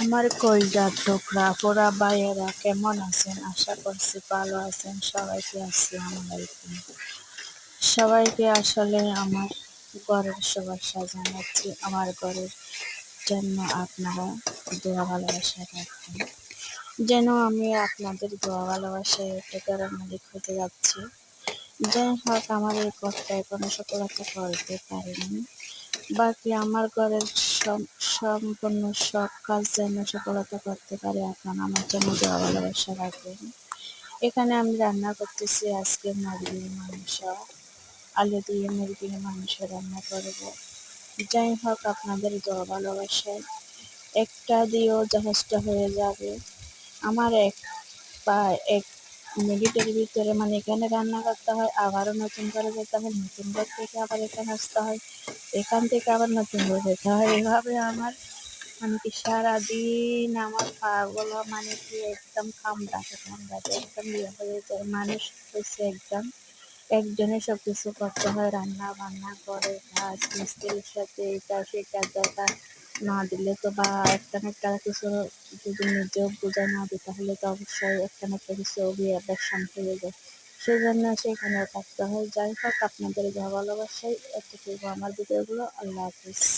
আমার কলজার টুকরা পোড়া ভাইয়েরা কেমন আছেন? আশা করছি ভালো আছেন। সবাইকে আসসালামু আলাইকুম। সবাইকে আসলে আমার ঘরের শুভেচ্ছা জানাচ্ছি। আমার ঘরের জন্য আপনারা দোয়া ভালোবাসা রাখবেন, যেন আমি আপনাদের দোয়া ভালোবাসায় একটা ঘরের মালিক হতে যাচ্ছি। যাই হোক, আমার এই পথটা এখনো সফলতা করতে পারিনি। বাকি আমার ঘরের সম্পূর্ণ সব কাজ যেন সফলতা করতে পারে, আপনারা আমার জন্য দোয়া ভালোবাসা রাখবেন। এখানে আমি রান্না করতেছি আজকে মুরগির মাংস, আলু দিয়ে মুরগির মাংস রান্না করব। যাই হোক, আপনাদের দোয়া ভালোবাসায় একটা দিয়েও যথেষ্ট হয়ে যাবে। আমার এক মিনিটের ভিতরে মানে এখানে রান্না করতে হয়, আবারও নতুন করে যেতে হয়, নতুন ঘর থেকে আবার এখানে আসতে হয়, এখান থেকে আবার নতুন করে যেতে হয়। এভাবে আমার মানে কি সারাদিন আমার পাগুলো মানে কি একদম কামড়াতে কামড়াতে একদম ইয়ে হয়ে যায়। মানুষ হচ্ছে একদম একজনের সব কিছু করতে হয়, রান্না বান্না করে কাজ মিস্ত্রির সাথে এটা সেটা দেখা না দিলে তো, বা একটা না একটা কিছু যদি নিজেও বোঝা না দিই তাহলে তো অবশ্যই একটা না একটা কিছু ব্যবসান হয়ে যায়। সেই জন্য সেখানেও থাকতে হয়। যাই হোক, আপনাদের যা ভালোবাসাই এতটুকু আমার ভিডিওগুলো। আল্লাহ হাফিজ।